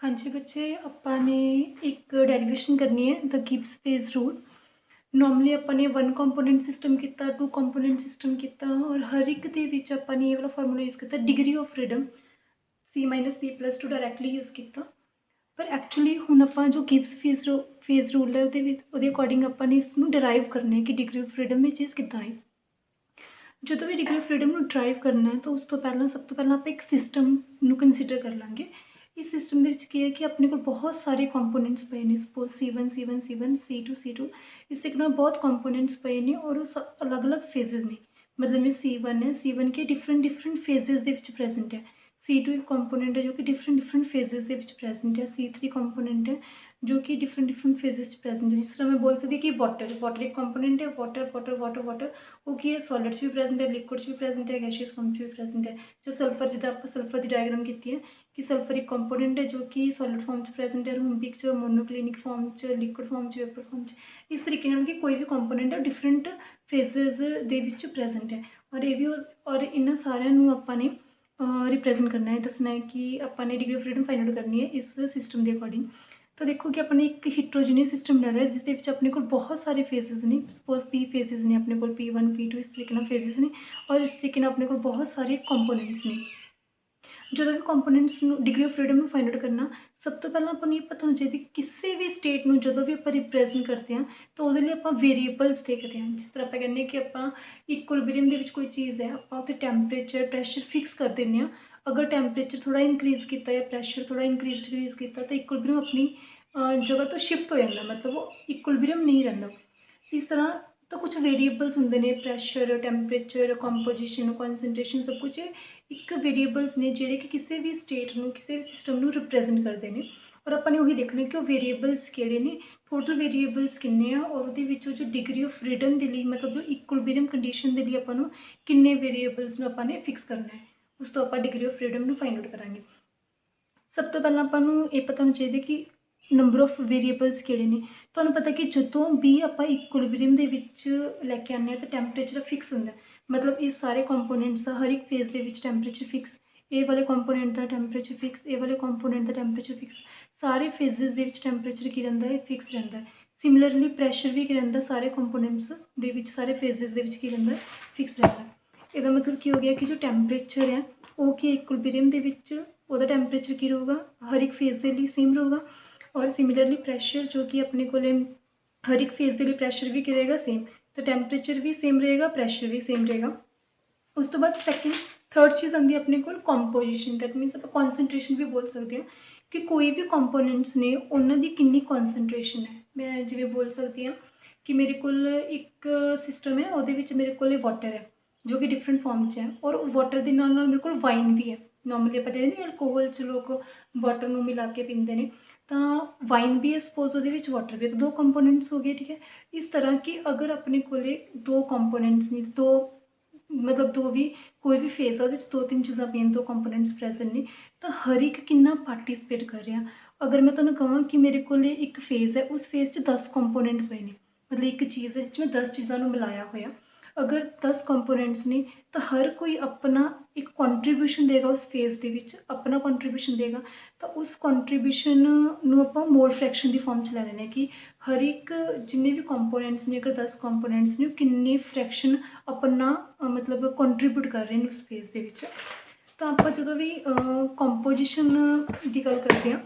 हाँ जी बच्चे, ਆਪਾਂ ਨੇ ਇੱਕ ਡੈਰੀਵੇਸ਼ਨ ਕਰਨੀ ਹੈ ਦ ਗਿਬਸ ਫੇਜ਼ ਰੂਲ। ਨੋਰਮਲੀ ਆਪਾਂ ਨੇ 1 ਕੰਪੋਨੈਂਟ ਸਿਸਟਮ ਕੀਤਾ, 2 ਕੰਪੋਨੈਂਟ ਸਿਸਟਮ ਕੀਤਾ ਔਰ ਹਰ ਇੱਕ ਦੇ ਵਿੱਚ ਆਪਾਂ ਨੇ ਇਹ ਵਾਲਾ ਫਾਰਮੂਲਾ ਯੂਜ਼ ਕੀਤਾ degree of freedom c-p+2 directly use ਕੀਤਾ। ਪਰ ਐਕਚੁਅਲੀ ਹੁਣ ਆਪਾਂ ਜੋ ਗਿਬਸ ਫੇਜ਼ ਰੂਲ ਹੈ ਉਹਦੇ ਅਕੋਰਡਿੰਗ ਆਪਾਂ ਨੇ ਇਸ ਨੂੰ ਡਿਰਾਈਵ ਕਰਨਾ ਹੈ ਕਿ ਡਿਗਰੀ ਆਫ ਫਰੀडम ਇਹ ਚੀਜ਼ ਕਿੱਦਾਂ ਹੈ। ਜਦੋਂ ਵੀ ਡਿਗਰੀ ਆਫ ਫਰੀडम ਨੂੰ ਡਰਾਈਵ ਕਰਨਾ ਹੈ ਤਾਂ ਉਸ ਤੋਂ ਪਹਿਲਾਂ ਸਭ ਤੋਂ ਪਹਿਲਾਂ ਆਪਾਂ ਇੱਕ ਸਿਸਟਮ ਨੂੰ ਕੰਸੀਡਰ ਕਰ ਲਾਂਗੇ। इस सिस्टम के की है कि अपने को बहुत सारे कंपोनेंट्स पे ने, suppose C1 C1 C1 C2 C2 इस तरीके ਨਾਲ बहुत कंपोनेंट्स पे ने और उस अलग अलग फेजेस ने। मतलब ये C1 है, C1 के डिफरेंट फेजेस ਦੇ ਵਿੱਚ प्रेजेंट है। C2 एक कंपोनेंट है जो कि डिफरेंट फेजेस ਦੇ ਵਿੱਚ प्रेजेंट है। C3 कंपोनेंट है जो कि डिफरेंट फेजेस प्रेजेंट है। जिस तरह मैं बोल सकती कि वाटर एक कंपोनेंट है, वाटर वो की है सॉलिड्स भी प्रेजेंट है, लिक्विड्स भी प्रेजेंट है, गैशियस फॉर्म भी प्रेजेंट है। जो सल्फर जिदा आप सल्फर की डायग्राम की है कि सल्फर एक कंपोनेंट है जो कि सॉलिड फॉर्म प्रेजेंट है, rhombic monoclinic form liquid form vapour form इस तरीके कि कोई भी कंपोनेंट है डिफरेंट फेजेस के प्रेजेंट है। और ये भी और इन्होंने सारे आपने रिप्रेजेंट करना है, दसना है कि आपने degree of freedom find out करनी है इस सिस्टम के अकॉर्डिंग। तो देखो कि अपने एक हिट्रोजीनियस सिस्टम ले रहा है जिसके अपने को बहुत सारे फेजेस ने, सपोज P फेजेस ने अपने को P1 P2 इस तरीके फेजेस ने और इस तरीके अपने को बहुत सारे कंपोनेंट्स ने। जो भी कंपोनेंट्स डिग्री ऑफ फ्रीडम में फाइंड आउट करना सब तो पहले आपको ये पता होना चाहिए किसी भी स्टेट में जो भी आप रिप्रेजेंट करते हैं तो वो आप वेरीएबल्स देखते हैं। जिस तरह आप कहने कि आप इक्विलिब्रियम के कोई चीज़ है आप उत्ते टैंपरेचर प्रैशर फिक्स कर दें। अगर टैंपरेचर थोड़ा इंक्रीज़ किया या प्रैशर थोड़ा इंक्रीज़ किया तो इक्विलिब्रियम अपनी जगह तो शिफ्ट हो जाता, मतलब वो इक्विलिब्रियम नहीं रहता। इस तरह तो कुछ वेरीएबल्स होंगे ने, प्रैशर टैंपरेचर कंपोजिशन कॉन्सनट्रेशन सब कुछ एक वेरीएबल्स ने जोड़े कि किसी भी स्टेट में किसी भी सिस्टम को रिप्रेजेंट करते हैं। और अपने वही देखना कि वेरीएबल्स किहड़े ने, टोटल वेरीएबल्स किन्ने आ और वो जो डिग्री ऑफ फ्रीडम के लिए मतलब जो इक्विलिब्रियम कंडीशन के लिए अपन किन्ने वेरीएबल्स अपने फिक्स करना है, उस तो आप degree of freedom find out करांगे। सब तो पहला अपन ये पता होना चाहिए कि नंबर ऑफ वेरीएबल्स किहड़े ने। तुहानूं पता कि जदों भी आप इक्विलिब्रियम दे विच लैके आने तो टैंपरेचर फिक्स होंदा है, मतलब इस सारे कंपोनेंट्स का हर एक फेज के विच टैंपरेचर फिक्स, ए वाले कंपोनेंट का टैंपरेचर फिक्स, ए वाले कंपोनेंट का टैंपरेचर फिक्स, सारे फेजेस के विच टैंपरेचर की रहिंदा है फिक्स रहिंदा है। सिमिलरली प्रैशर भी की रहिंदा सारे कंपोनेंट्स दे विच सारे फेजेस के विच की रहिंदा है फिक्स रहिंदा है। इसदा मतलब की हो गया कि जो टैंपरेचर है वो कि इक्विलिब्रियम के विच उहदा टैंपरेचर की रहूगा हर एक फेज के लिए सेम रहूगा। और सिमिलरली प्रैशर जो कि अपने को हर एक फेज के लिए प्रैशर भी रहेगा सेम, तो टैंपरेचर भी सेम रहेगा प्रैशर भी सेम रहेगा। उस तो बाद सैकेंड थर्ड चीज़ आती है अपने को कंपोजिशन, दैट मीनस आप कॉन्सनट्रेशन भी बोल सकते हैं कि कोई भी कंपोनेंट्स ने उन्होंने कितनी कॉन्सनट्रेशन है। मैं जिवें बोल सकती हाँ कि मेरे को एक सिस्टम है वो मेरे को वाटर है जो कि डिफरेंट फॉर्म है और वाटर के नाल मेरे को वाइन भी है। नॉर्मली आप देखते हैं अल्कोहल च लोग वाटर में मिला के पीते हैं, तो वाइन भी है सपोज वो वाटर भी है, तो 2 कंपोनेंट्स हो गए। ठीक है, इस तरह कि अगर अपने को 2 कंपोनेंट्स नहीं दो मतलब दो भी कोई भी फेज है 2-3 चीज़ा पेन 2 कंपोनेंट्स प्रेजेंट ने तो हर एक कितना पार्टिसिपेट कर रहा। अगर मैं तुम्हें कहूँ कि मेरे को एक फेज है उस फेज 10 कंपोनेंट पे ने, मतलब एक चीज़ है जिसमें 10 चीज़ों को मिलाया होया, अगर 10 कंपोनेंट्स ने तो हर कोई अपना एक कॉन्ट्रीब्यूशन देगा उस फेज के विच अपना कॉन्ट्रीब्यूशन देगा। तो उस कॉन्ट्रीब्यूशन आप मोल फ्रैक्शन की फॉर्म च लै लैंदे कि हर एक जिन्ने भी कंपोनेंट्स ने अगर 10 कंपोनेंट्स ने किन्ने फ्रैक्शन अपना मतलब कॉन्ट्रीब्यूट कर रहे हैं उस फेज के विच। तो आप जो भी कंपोजिशन की गल करते हैं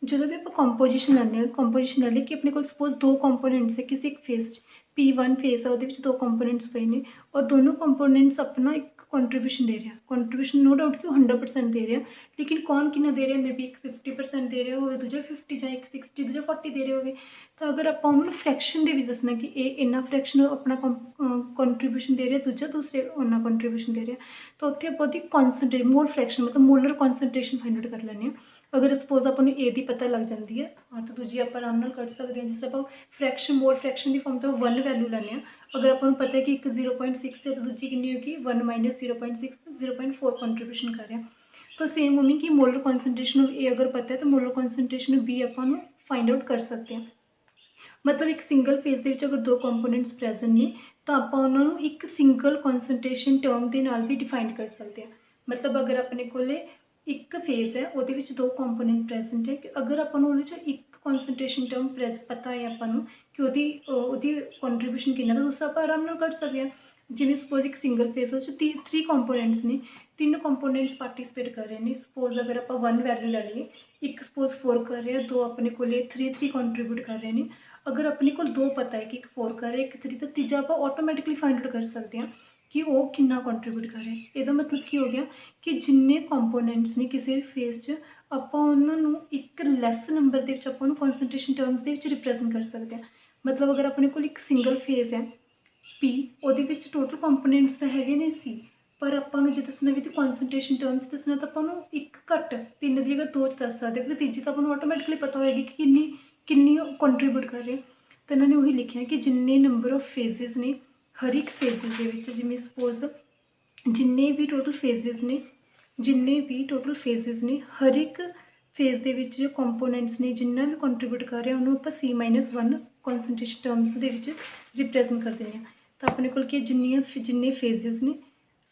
जो भी आप कंपोजिशन लैंदे कंपोजिशन लै कि अपने को सपोज 2 कंपोनेंट्स है किसी एक फेज P1 फेज है वो 2 कंपोनेंट्स पे ने और दोनों कंपोनेंट्स अपना एक कॉन्ट्रीब्यूशन दे रहे हैं। कॉन्ट्रीब्यूशन नो डाउट कि 100% दे रहे हैं, लेकिन कौन कितना दे रहे हैं, मे बी एक 50% दे रहे हो दूजा 50 या एक 60 दूजा 40 दे रहे हो। तो अगर आप उन्होंने फ्रैक्शन के दसना कि ये इन्ना फ्रैक्शन अपना कॉन्ट्रीब्यूशन दे रहे हैं दूजा दूसरे उन्ना कॉन्ट्रीब्यूशन दे रहे हैं, तो उत्थे आप उसकी कॉन्सनट्रेट मोल फ्रैक्शन मतलब मोलर कॉन्सनट्रेशन फाइंड आउट कर लैंदे। अगर सपोज अपन ए दी पता लग जाती है हाँ तो दूजी आप आराम कट सकते हैं। जिस आप फ्रैक्शन मोल फ्रैक्शन की फॉर्म तो 1 वैल्यू लैंदे। अगर आपको पता है कि एक 0.6 है तो दूजी कितनी होगी 1 माइनस 0.6 0.4 कॉन्ट्रीब्यूशन कर रहे हैं। तो सेम मम्मी कि मोलर कॉन्सनट्रेशन ऑफ ए अगर पता है तो मोलर कॉन्सनट्रेशन ऑफ बी अपन फाइंड आउट कर सकते हैं। मतलब एक सिंगल फेज के अगर 2 कंपोनेंट्स प्रेजेंट ने तो आप उन्होंने एक सिंगल कॉन्सनट्रेशन टर्म के नाल भी डिफाइन कर सकते हैं। मतलब अगर अपने कोले एक फेज है वो दो कंपोनेंट प्रेजेंट है कि अगर अपन एक कॉन्सनट्रेशन टर्म पता है अपन कि वो कॉन्ट्रीब्यूशन कितना तो उसका आप आराम नाल कर सकते हैं। जिवें सपोज एक सिंगल फेज हो 3 कंपोनेंट्स ने 3 कंपोनेंट्स पार्टिसिपेट कर रहे हैं। सपोज अगर आप 1 वैल्यू ले लीए, एक सपोज 4 कर रहे हैं, 2 अपने को 3 कंट्रीब्यूट कर रहे हैं। अगर अपने को 2 पता है कि एक 4 कर रहा है एक 3 तो तीजा आप ऑटोमैटिकली फाइंड आउट कर सकते हैं कि वो कितना कंट्रीब्यूट कर रहे हैं। ਇਹਦਾ मतलब की हो गया कि जिन्ने कंपोनेंट्स ने किसी भी फेज 'ਚ ਆਪਾਂ ਉਹਨਾਂ ਨੂੰ ਇੱਕ ਲੈਸ ਨੰਬਰ ਦੇ ਵਿੱਚ ਆਪਾਂ ਉਹਨੂੰ ਕਨਸੈਂਟ੍ਰੇਸ਼ਨ ਟਰਮਸ ਦੇ ਵਿੱਚ ਰਿਪਰੈਜ਼ੈਂਟ ਕਰ ਸਕਦੇ ਹਾਂ। मतलब अगर अपने को एक सिंगल फेज है पी ਉਹਦੇ ਵਿੱਚ टोटल कंपोनेंट्स ਤਾਂ ਹੈਗੇ ਨੇ ਸੀ, पर ਆਪਾਂ ਨੂੰ ਜੇ ਦੱਸਣਾ ਵੀ ਤੇ ਕਨਸੈਂਟ੍ਰੇਸ਼ਨ ਟਰਮਸ ਦੱਸਣਾ ਤਾਂ ਆਪਾਂ ਨੂੰ ਇੱਕ ਘੱਟ 3 ਦੀ ਜਗ੍ਹਾ 2 'ਚ ਦੱਸ ਸਕਦੇ ਕਿਉਂਕਿ ਤੀਜੀ ਤਾਂ ਆਪਾਂ ਨੂੰ ਆਟੋਮੈਟਿਕਲੀ ਪਤਾ ਹੋਏਗੀ ਕਿ ਕਿੰਨੀ ਕੰਟਰੀਬਿਊਟ ਕਰ ਰਹੇ। ਤਾਂ ਇਹਨਾਂ ਨੇ ਉਹੀ ਲਿਖਿਆ ਕਿ ਜਿੰਨੇ ਨੰਬਰ ਆਫ ਫੇਜ਼ਸ ਨੇ हर एक फेजिस ਦੇ ਵਿੱਚ ਜਿਵੇਂ ਸਪੋਜ਼ जिन्ने भी टोटल फेजिस ने हर एक फेज ਦੇ ਵਿੱਚ जो ਕੰਪੋਨੈਂਟਸ ਨੇ ਜਿੰਨਾ ਵੀ ਕੰਟਰੀਬਿਊਟ ਕਰ ਰਿਹਾ ਉਹਨੂੰ ਆਪਾਂ C-1 ਕਨਸੈਂਟ੍ਰੇਸ਼ਨ ਟਰਮਸ ਦੇ ਵਿੱਚ ਰਿਪਰੈਜ਼ੈਂਟ ਕਰ ਦਿੰਦੇ ਹਾਂ। ਤਾਂ ਆਪਣੇ ਕੋਲ ਕੀ ਜਿੰਨੇ फेजिस ਨੇ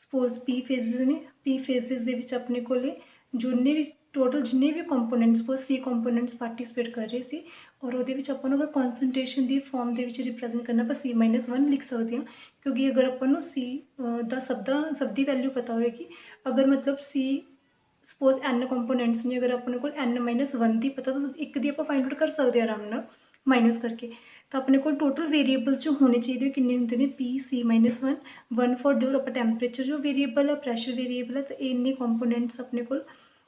सपोज पी फेजिस ਦੇ ਵਿੱਚ ਆਪਣੇ ਕੋਲੇ ਜਿੰਨੇ ਵੀ टोटल जिन्ने भी components suppose C components participate कर रहे थे और वो अगर कॉन्सनट्रेशन की फॉर्म के रिप्रजेंट करना आप C-1 लिख सकते हैं क्योंकि अगर अपन C सब की वैल्यू पता होएगी। अगर मतलब C सपोज N कंपोनेंट्स ने अगर अपने को N-1 की पता तो एक दी आप फाइंड आउट कर सकते हैं आराम नाल माइनस करके। तो अपने को टोटल वेरीएबल्स जो होने चाहिए किन्ने होंगे ने P-C-1 1 फॉर जो आप टैंपरेचर जो वेरीएबल है प्रैशर वेरीएबल है तो इन्ने कंपोनेंट्स अपने को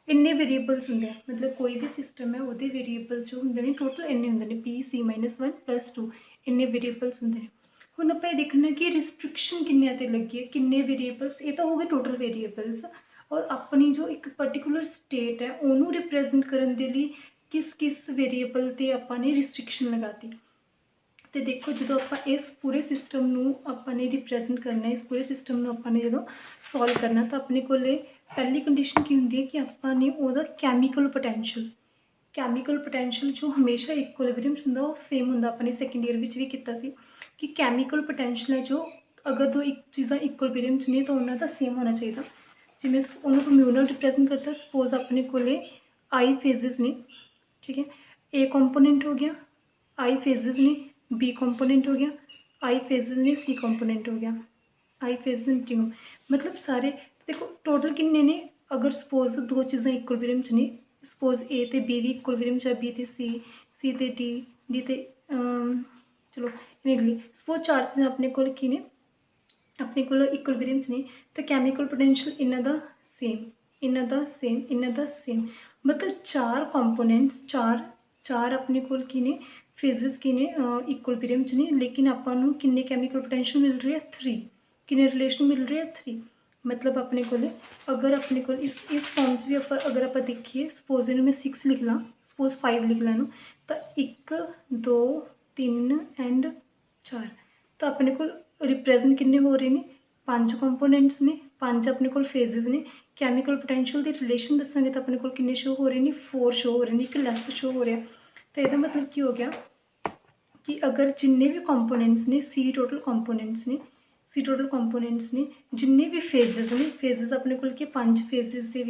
इन्ने वेरीएबल्स होंगे मतलब कोई भी सिस्टम है वो वेरीएबल्स जो होंगे टोटल इन्ने होंगे P-C-1 + 2 इन्ने वेरीएबल्स होंगे। हुण आपां ये देखना कि रिस्ट्रिक्शन किन्ने ते लगी है किन्ने वेरीएबल्स ये तो हो गए टोटल वेरीएबल्स और अपनी जो एक पर्टिकुलर स्टेट है उन्होंने रिप्रजेंट करने के लिए किस किस वेरीएबल ते आपां ने रिस्ट्रिक्शन लगाती। तो देखो जो आप इस पूरे सिस्टम ने रिप्रजेंट करना इस पूरे सिस्टम आपने जो सॉल्व करना तो अपने को पहली कंडीशन की होंगी है कि आपने वो कैमिकल पोटेंशियल जो हमेशा इक्विलिब्रियम होंगे वो सेम होंगे। अपने सैकेंड ईयर में भी किया कि कैमिकल पोटेंशियल है जो अगर दो एक चीज़ा इक्विलिब्रियम ने तो उन्होंने सेम होना चाहिए। जिमें उन्होंने म्यूनल रिप्रजेंट करता सपोज अपने को आई फेजिस ने ठीक है ए कंपोनेंट हो गया आई फेजिस ने बी कंपोनेंट हो गया आई फेजिस ने सी कंपोनेंट हो गया आई फेजिस ने डी मतलब सारे देखो टोटल किन्ने ने अगर सपोज दो चीज़ा इक्विलिब्रियम ने सपोज ए तो बी भी इक्विलिब्रियम है बी तो सी तो डी तो चलो इन्हें सपोज 4 चीज़ा अपने को ने अपने को इक्विलिब्रियम ने तो कैमिकल पोटेंशियल इन्हों का सेम इन्हों का सेम मतलब 4 कंपोनेंट्स चार अपने को ने फेजिस की ने इक्विलिब्रियम ने लेकिन आपां किन्ने कैमिकल पोटेंशियल मिल रही है 3 किन्ने रिलेशन मिल रही है 3 मतलब अपने को अगर अपने को इस फॉर्म भी अगर आप देखिए सपोज इन्हें मैं 6 लिख ला सपोज 5 लिख ला तो 1 2 3 एंड 4 तो अपने को रिप्रजेंट किन्ने हो रहे हैं 5 कंपोनेंट्स ने 5 अपने को फेजिस ने कैमिकल पोटेंशियल के रिलेशन दसांगे तो अपने को किन्ने शो हो रहे हैं 4 शो हो रहे हैं एक लैस शो हो रहा है। तो यह मतलब की हो गया कि अगर जिन्ने भी कंपोनेंट्स ने सी टोटल कंपोनेंट्स ने जिन्ने भी फेजिस अपने को 5 फेजिस के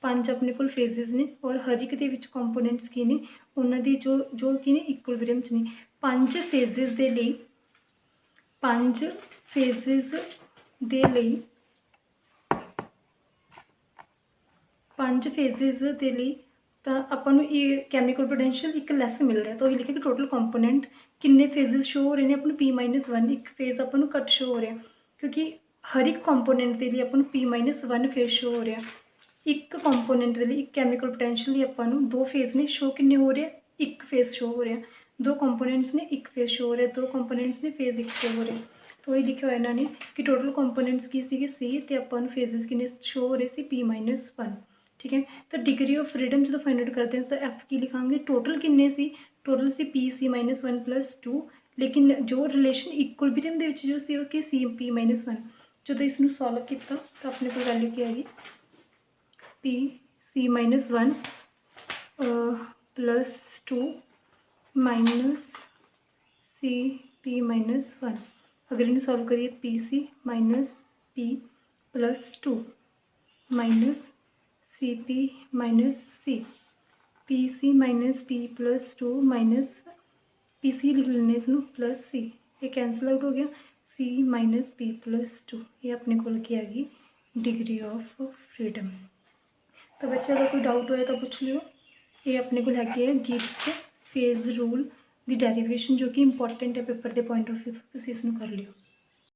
5 अपने को फेजिस ने और हर एक के कंपोनेंट्स की ने उन्होंने जो कि ने इक्विलिब्रियम ने 5 फेजिस के लिए 5 फेजिस के लिए 5 फेजिस के लिए तो अपन ये कैमिकल पोटेंशियल एक लैस मिल रहा है। तो ये लिखा कि टोटल कंपोनेंट किन्ने फेजिस शो हो रहे हैं अपन P-1 एक फेज अपन घट शो हो रहा है क्योंकि हर एक कंपोनेंट के लिए अपन P-1 फेज शो हो रहा है। एक कंपोनेंट के लिए एक कैमिकल पोटेंशियल अपन 2 फेज ने शो किन्ने हो रहे हैं एक फेज शो हो रहा है 2 कंपोनेंट्स ने एक फेज शो हो रहा है 2 कंपोनेंट्स ने फेज एक शो हो रहे हैं। तो ये लिखा हुआ इन्होंने कि टोटल कंपोनेंट्स की सी तो अपन फेजिस किन्ने शो हो रहे थे P-1 ठीक है। तो डिग्री ऑफ फ्रीडम जो फाइंड आउट करते हैं तो एफ की लिखांगे टोटल किन्ने सी टोटल सी P-C-1 + 2 लेकिन जो रिलेशन इक्विलिब्रियम के जो सी कि C-P-1 जो इसमें सॉल्व किया तो अपने को वैल्यू क्या है P-C-1 + 2 - C-P-1 अगर इन सॉल्व करिए P-C - P + 2 minus C P minus C, P C minus P plus 2 minus P C लिख लेने इसनों प्लस सी, ये कैंसल आउट हो गया, सी माइनस पी प्लस 2, ये अपने को की आ गई डिग्री ऑफ फ्रीडम। तो बच्चे अगर कोई डाउट होए तो पूछ लियो। ये अपने को लैके है गिब्स फेज रूल दी डेरिवेशन, जो कि इंपॉर्टेंट है पेपर के पॉइंट ऑफ व्यू, तो इसनों कर लियो।